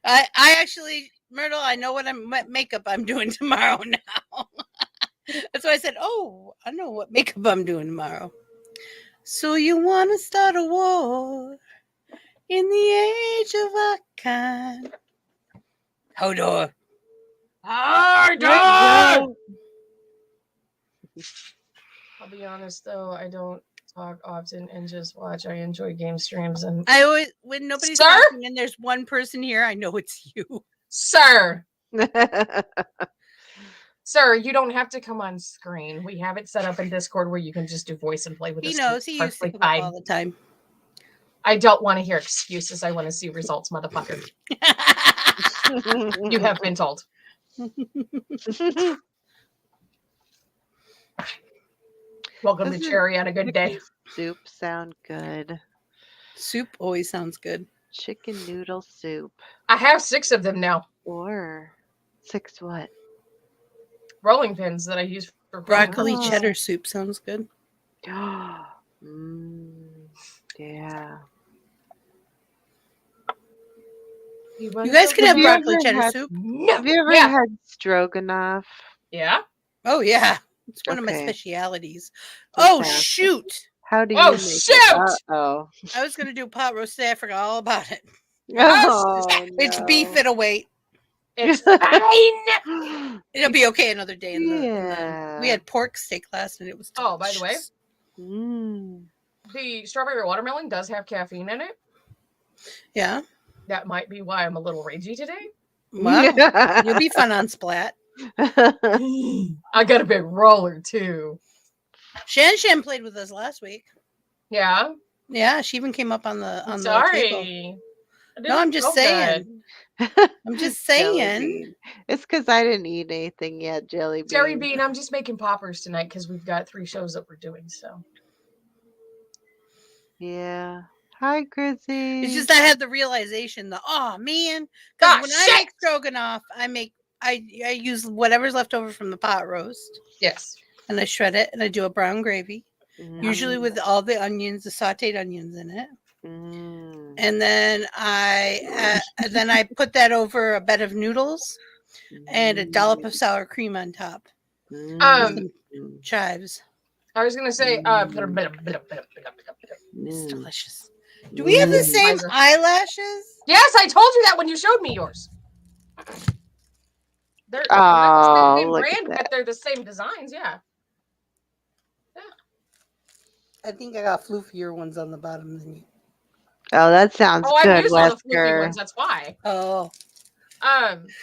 I actually, Myrtle, I know what makeup I'm doing tomorrow now. That's why I said, oh, I know what makeup I'm doing tomorrow. So you want to start a war in the age of our kind? Hold on. Hard Right, on! I'll be honest though, I don't talk often and just watch. I enjoy game streams and I always, when nobody's Sir? talking and there's one person here, I know it's you. Sir, Sir, you don't have to come on screen. We have it set up in Discord where you can just do voice and play with He us. knows. He used to Perfectly come up fine. all the time. I don't want to hear excuses. I want to see results, motherfucker. You have been told. Welcome to Doesn't Cherry on a good day. Soup sound good. Soup always sounds good. Chicken noodle soup. I have 6 of them now. Or 6 what? Rolling pins that I use for Broccoli Oh. cheddar soup sounds good. Yeah. You guys can have you broccoli ever cheddar had- soup. No. Have you ever Yeah. had stroganoff? Yeah. Oh yeah, it's one of my Okay. specialities. Oh Fantastic. shoot! How do you Oh, make shoot! it? Uh-oh. I was gonna do pot roast today. I forgot all about it. Oh, It's beef. It'll wait. It's fine. It'll be okay another day. Yeah. We had pork steak last night. It was. Oh, by the way, delicious. Mm. The strawberry watermelon does have caffeine in it. Yeah. That might be why I'm a little ragey today. Well, you'll be fun on Splat. I got a big roller too. Shan played with us last week. Yeah. Yeah, she even came up on the table. Sorry. No, I'm just saying. I'm just Jelly saying. bean. It's because I didn't eat anything yet, Jelly bean. Jerry Bean, I'm just making poppers tonight because we've got 3 shows that we're doing. So. Yeah. Hi, Chrissy. It's just I had the realization that man, because when I make stroganoff, I use whatever's left over from the pot roast. Yes. And I shred it and I do a brown gravy, usually with all the onions, the sautéed onions in it. And then I put that over a bed of noodles and a dollop of sour cream on top. Some chives. I was gonna say, it's delicious. Do we have the same eyelashes? Yes, I told you that when you showed me yours. They're not the same brand, but they're the same designs. Yeah. I think I got floofier ones on the bottom than you. Oh, that sounds good, I've used all the floofy Wesker. ones. That's why. Oh.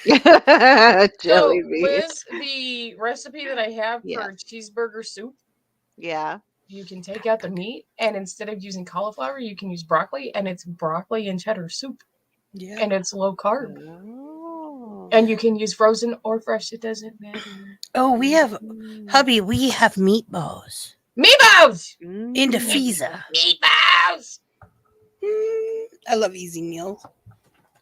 Jelly So, bean. Liz, the recipe that I have for cheeseburger soup. Yeah. You can take out the meat, and instead of using cauliflower, you can use broccoli, and it's broccoli and cheddar soup. Yeah. And it's low carb. Oh. And you can use frozen or fresh. It doesn't matter. Oh, we have, hubby, we have meatballs. Meatballs! In the freezer. Meatballs! I love easy meals.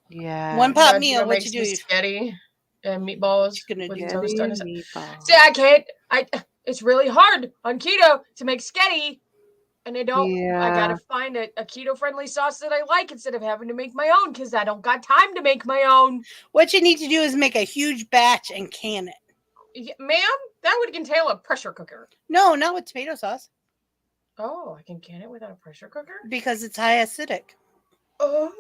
Yeah. One pot meal, what you do? Spaghetti and meatballs gonna with do toast on it. Meatballs. See, I can't. It's really hard on keto to make spaghetti, and I don't. I gotta find a keto-friendly sauce that I like instead of having to make my own because I don't got time to make my own. What you need to do is make a huge batch and can it. Yeah, ma'am, that would entail a pressure cooker. No, not with tomato sauce. Oh, I can can it without a pressure cooker? Because it's high acidic. Oh.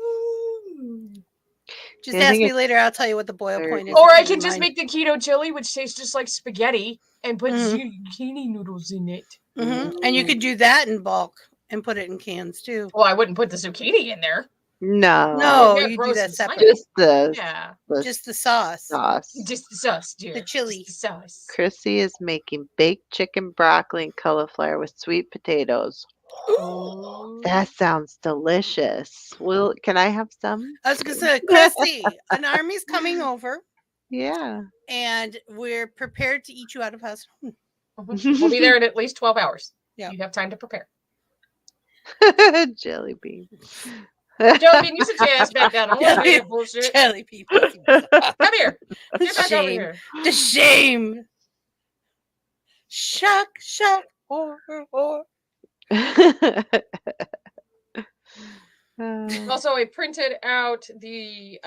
Just ask me later. I'll tell you what the boil point is. Or I can just make the keto chili, which tastes just like spaghetti, and put zucchini noodles in it. And you could do that in bulk and put it in cans too. Well, I wouldn't put the zucchini in there. No, you do that separate. Just the just the sauce. Just the sauce, dear. The chili sauce. Chrissy is making baked chicken, broccoli, and cauliflower with sweet potatoes. Ooh. That sounds delicious. Can I have some? I was gonna say, Chrissy, an army's coming over. Yeah. And we're prepared to eat you out of house. We'll be there in at least 12 hours. Yeah. You have time to prepare. Jelly bean. Jelly bean, you sit your ass back down. I don't want to hear bullshit. Jelly bean. Come here. Get back over here. The shame. Shuck, or. Also, I printed out the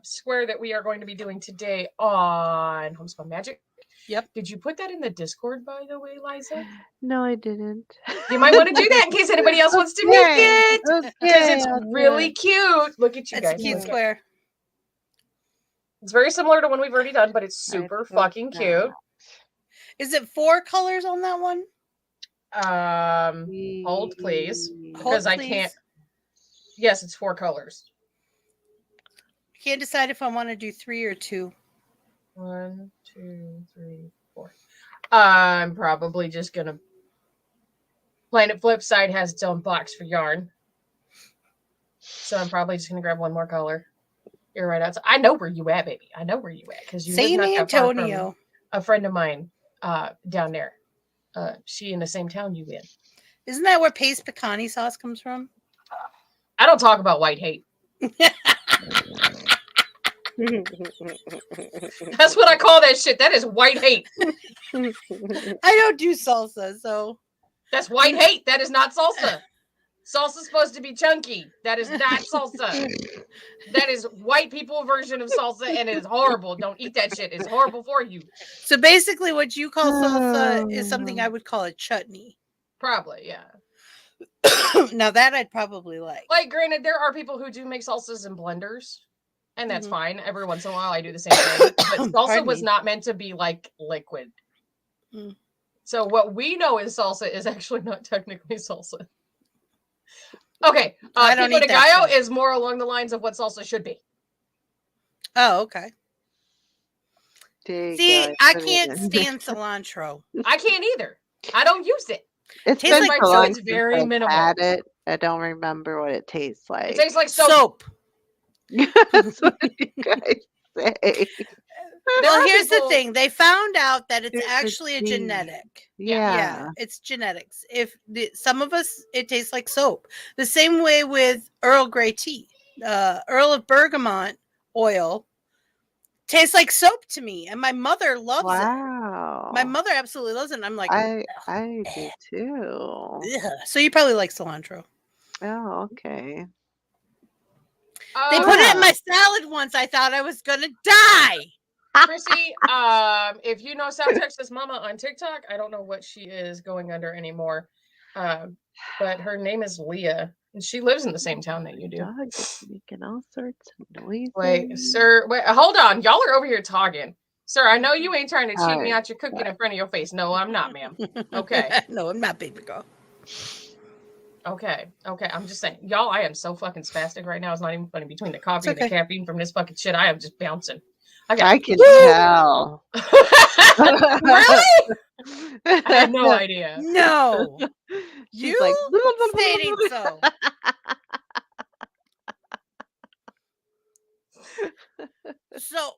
square that we are going to be doing today on Homespun Magic. Yep. Did you put that in the Discord, by the way, Liza? No, I didn't. You might want to do that in case anybody else wants to make it. Because it's really cute. Look at you guys. It's a cute square. It's very similar to one we've already done, but it's super fucking cute. Is it 4 colors on that one? Hold please. Because I can't. Yes, it's 4 colors. I can't decide if I want to do 3 or 2. 1, 2, 3, 4. I'm probably just gonna. Planet Flipside has its own box for yarn, so I'm probably just gonna grab one more color. You're right outside. I know where you at, baby. I know where you at because you San live not that far from Antonio. a friend of mine down there. She in the same town you in. Isn't that where paste pecani sauce comes from? I don't talk about white hate. That's what I call that shit. That is white hate. I don't do salsa, so that's white hate. That is not salsa. Salsa's supposed to be chunky. That is not salsa. That is white people version of salsa, and it is horrible. Don't eat that shit. It's horrible for you. So basically, what you call salsa is something I would call a chutney. Probably, yeah. Now that I'd probably like. Like, granted, there are people who do make salsas in blenders. And that's fine. Every once in a while, I do the same thing. But salsa was not meant to be like liquid. So what we know is salsa is actually not technically salsa. Okay. Pico de Gallo is more along the lines of what salsa should be. Oh, okay. There you See, go, I put it can't in. stand cilantro. I can't either. I don't use it. It's tastes been like so so long it's since very I've minimal. had it. I don't remember what it tastes It like. tastes like soap. Soap. That's what you guys say. There Well, are here's the people- thing. They found out that it's Here's the actually a thing. genetic. Yeah. Yeah, it's genetics. Some of us, it tastes like soap. The same way with Earl Grey tea. Earl of Bergamot oil tastes like soap to me, and my mother loves it. Wow. My mother absolutely loves it. And I'm like, I do too. ugh. So you probably like cilantro. Oh, okay. They put it in Wow. my salad once. I thought I was gonna die. Chrissy, if you know South Texas Mama on TikTok, I don't know what she is going under anymore. But her name is Leah, and she lives in the same town that you do. Dog is making all sorts of noises. Wait, sir, wait, hold on. Y'all are over here talking. Sir, I know you ain't trying to cheat me Alright, out your cooking in front of your face. No, I'm not, ma'am. Okay. No, I'm not, baby girl. Okay. I'm just saying. Y'all, I am so fucking spastic right now. It's not even funny. Between the coffee and okay. the caffeine from this fucking shit, I am just bouncing. I can Woo! tell. Really? I had no idea. No. She's You like, stating so. So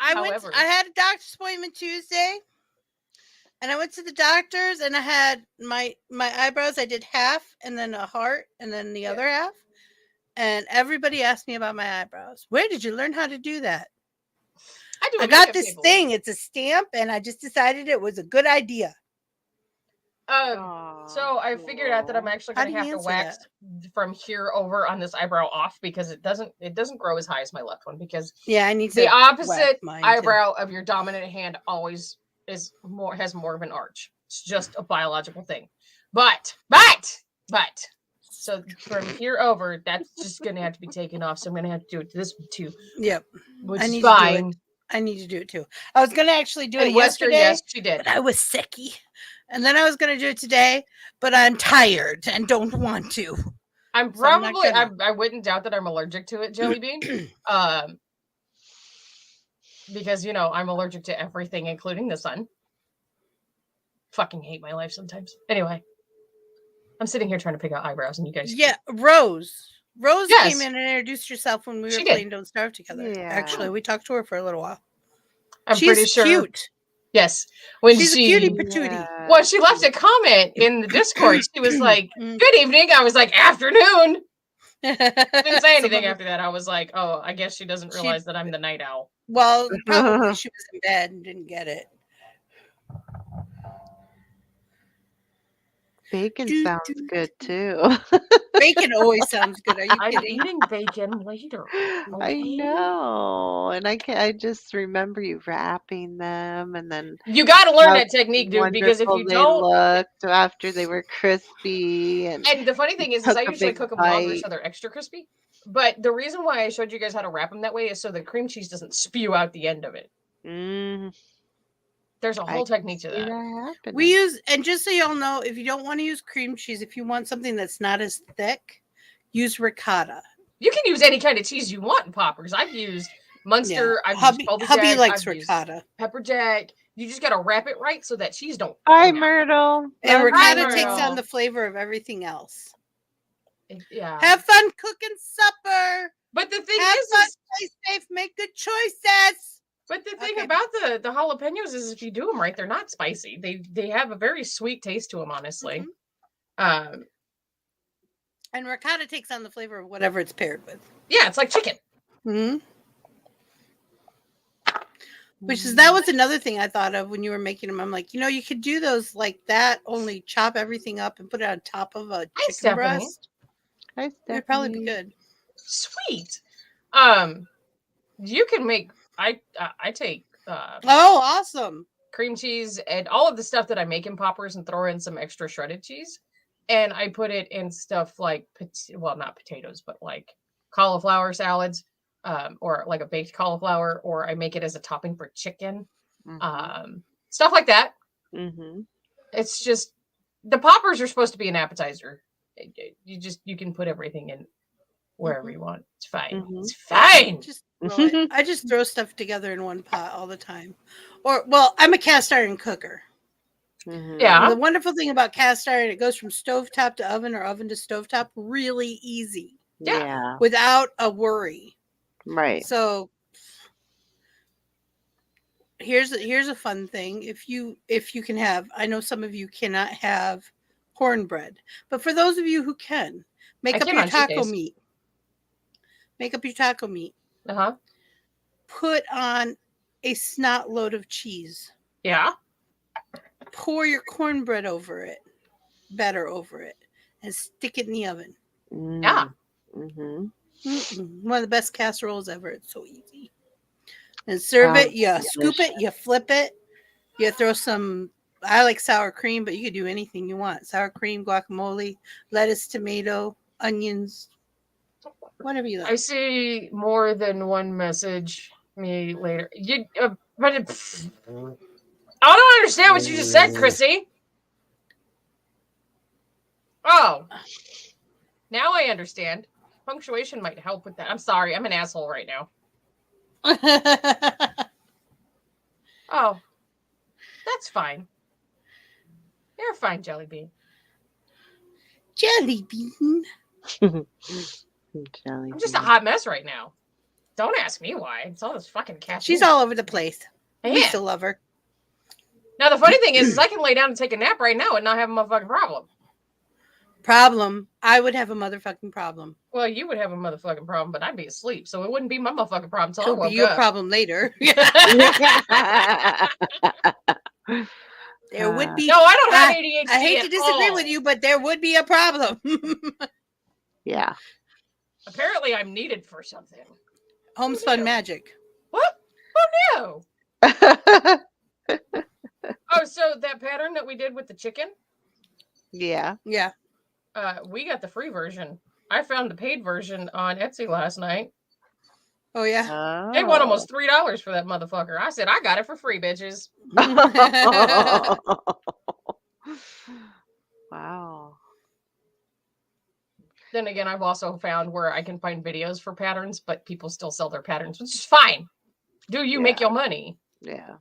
I However. I had a doctor's appointment Tuesday, and I went to the doctor's, and I had my eyebrows. I did half, and then a heart, and then the other half. And everybody asked me about my eyebrows. Where did you learn how to do that? I got this thing. It's a stamp, and I just decided it was a good idea. So I figured out that I'm actually How going do to you have to answer wax from here over on this eyebrow off because it doesn't grow as high as my left one because Yeah, I need to. the opposite wax mine, too. eyebrow of your dominant hand always has more of an arch. It's just a biological thing. But so from here over, that's just going to have to be taken off. So I'm going to have to do it to this one too. Yep. Which I is need to do it. fine. I need to do it too. I was gonna actually do And it Western, yesterday, yes, she did. but I was sicky. And then I was gonna do it today, but I'm tired and don't want to. I'm So I'm not probably gonna. I wouldn't doubt that I'm allergic to it, Jelly Bean. Because I'm allergic to everything, including the sun. Fucking hate my life sometimes. Anyway, I'm sitting here trying to pick out eyebrows, and you guys. Yeah, Rose. Rose Yes. came in and introduced herself when we She were did. playing Don't Starve together. Yeah. Actually, we talked to her for a little while. I'm She's pretty sure. cute. Yes, when She's she a cutie patootie. well, she left a comment in the Discord. She was like, Mm. "Good evening." I was like, "Afternoon." Didn't say anything Some of after that. I was like, "Oh, I guess she doesn't She- realize that I'm the night owl." Well, probably she was in bed and didn't get it. Bacon Do, sounds do, good too. Bacon always sounds good. Are you I'm kidding? eating bacon later. I Okay. know, and I just remember you wrapping them, and then You got to learn how that technique, dude. Because if wonderful you they don't, looked after they were crispy, and and the funny thing is took I a usually big cook them longer bite. so they're extra crispy. But the reason why I showed you guys how to wrap them that way is so the cream cheese doesn't spew out the end of it. Mm, There's a I whole can technique to see that. happening. We use, and just so y'all know, if you don't want to use cream cheese, if you want something that's not as thick, use ricotta. You can use any kind of cheese you want in poppers. I've used Munster. I've Hubby, used Colby hubby Jack. likes I've used ricotta. pepper jack. You just gotta wrap it right so that cheese don't. Hi, fall out. Myrtle. And Love ricotta you. takes on Myrtle. the flavor of everything else. Yeah. Have fun cooking supper. But the thing Have is, fun, stay safe, make good choices. but the thing Okay. about the jalapenos is if you do them right, they're not spicy. They have a very sweet taste to them, honestly. Mhm. And ricotta takes on the flavor of whatever it's paired with. Yeah, it's like chicken. Hmm. That was another thing I thought of when you were making them. I'm like, you could do those like that, only chop everything up and put it on top of a chicken Stephanie. breast. Hi, It'd probably be Stephanie. good. Sweet. You can make. I take Oh, awesome. cream cheese and all of the stuff that I make in poppers and throw in some extra shredded cheese. And I put it in stuff like, not potatoes, but like cauliflower salads, or like a baked cauliflower, or I make it as a topping for chicken, stuff like that. Mm-hmm. It's just, the poppers are supposed to be an appetizer. You can put everything in wherever you want. It's fine. Mhm. It's fine. Just throw it. I just throw stuff together in one pot all the time. Or, well, I'm a cast iron cooker. Mhm. Yeah. And the wonderful thing about cast iron, it goes from stovetop to oven or oven to stovetop really easy Yeah. Yeah. without a worry. Right. So here's a fun thing. If you can have, I know some of you cannot have cornbread, but for those of you who can, make I up can your on cheat taco days. meat. Make up your taco meat. Uh-huh. Put on a snot load of cheese. Yeah. Pour your cornbread over it, batter over it, and stick it in the oven. Yeah. Mhm. One of the best casseroles ever. It's so easy. And serve it. You scoop it. You flip it. You throw some. I like sour cream, but you can do anything you want. Sour cream, guacamole, lettuce, tomato, onions, whatever you like. I see more than one message me later. But I don't understand what you just said, Chrissy. Oh, now I understand. Punctuation might help with that. I'm sorry, I'm an asshole right now. Oh, that's fine. You're fine, Jelly Bean. Jelly bean. Jelly I'm just a bean. hot mess right now. Don't ask me why. It's all this fucking caffeine. She's all over the place. I We am. still love her. Now the funny thing is I can lay down and take a nap right now and not have a motherfucking problem. Problem. I would have a motherfucking problem. Well, you would have a motherfucking problem, but I'd be asleep, so it wouldn't be my motherfucking problem until I It'll woke be your up. problem later. There would be. No, I don't have ADHD. I hate to at disagree all. with you, but there would be a problem. Yeah. Apparently, I'm needed for something. Homespun Yeah. magic. What? Oh no! Oh, so that pattern that we did with the chicken, Yeah. Yeah. we got the free version. I found the paid version on Etsy last night. Oh yeah. Oh. They want almost $3 for that motherfucker. I said I got it for free, bitches. Wow. Then again, I've also found where I can find videos for patterns, but people still sell their patterns, which is fine. Do you make your money? Yeah.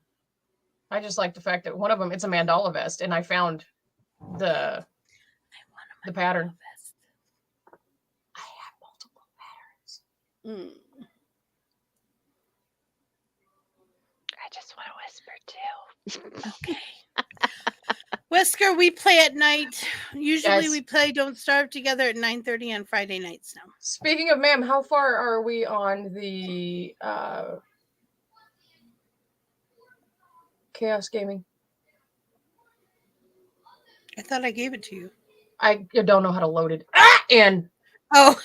I just like the fact that one of them, it's a mandala vest, and I found the pattern. I have multiple patterns. I just want to whisper too. Okay. Whisker, we play at night. Usually Yes. we play Don't Starve together at 9:30 on Friday nights now. Speaking of, ma'am, how far are we on the Chaos Gaming? I thought I gave it to you. I don't know how to load it. And Oh,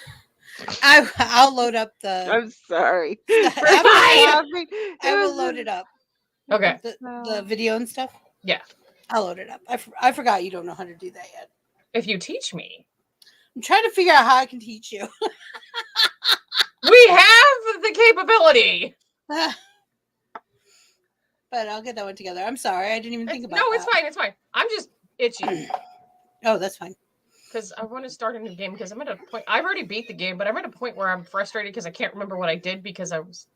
I'll load up the. I'm sorry. After fine. I will load it up. okay, The video and stuff. yeah. I'll load it up. I forgot you don't know how to do that yet. If you teach me, I'm trying to figure out how I can teach you. we have the capability. But I'll get that one together. I'm sorry. I didn't even think about No, that. it's fine. It's fine. I'm just itchy Oh, that's fine. because I want to start a new game because I'm at a point. I've already beat the game, but I'm at a point where I'm frustrated because I can't remember what I did because I was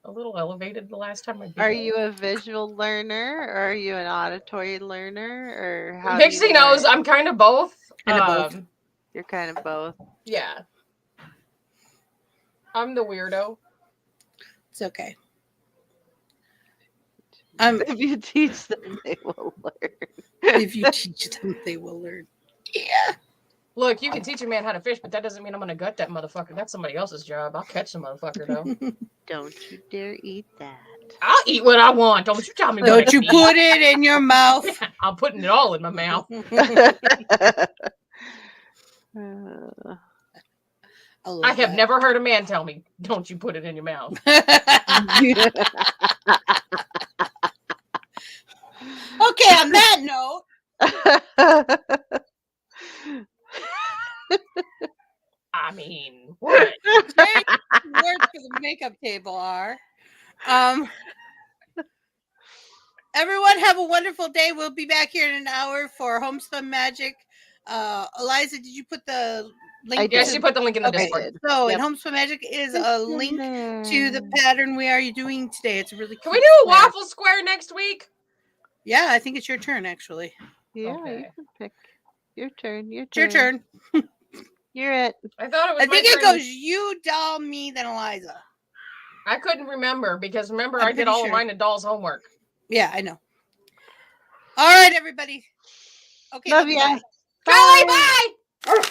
a little elevated the last time I beat Are it. you a visual learner or are you an auditory learner or how? Pixie knows I'm kind of both. Kind of both. You're kind of both. Yeah. I'm the weirdo. It's okay. If you teach them, they will learn. If you teach them, they will learn. Yeah. Look, you can teach a man how to fish, but that doesn't mean I'm gonna gut that motherfucker. That's somebody else's job. I'll catch the motherfucker though. Don't you dare eat that. I'll eat what I want. Don't you tell me what Don't I you can put it in your mouth. eat. I'm putting it all in my mouth. I have never heard a man tell me, "Don't you put it in your mouth." Okay, on that note, I mean, what? today's words for the makeup table are everyone have a wonderful day. We'll be back here in an hour for Homespun Magic. Eliza, did you put the link. Yeah, did. she put the link in the Okay. Discord. So Yep. in Homeschool Magic is a link to the pattern we are doing today. It's a really Can we cute do a square. waffle square next week? Yeah, I think it's your turn actually. Yeah, you Okay. can pick. Your turn. Your It's your turn. turn. You're it. I thought it was I my think it turn. goes you, doll, me, then Eliza. I couldn't remember because remember I'm I did pretty all sure. of mine and doll's homework. Yeah, I know. All right, everybody. Okay, Love you. ya. Kelly, Bye. bye!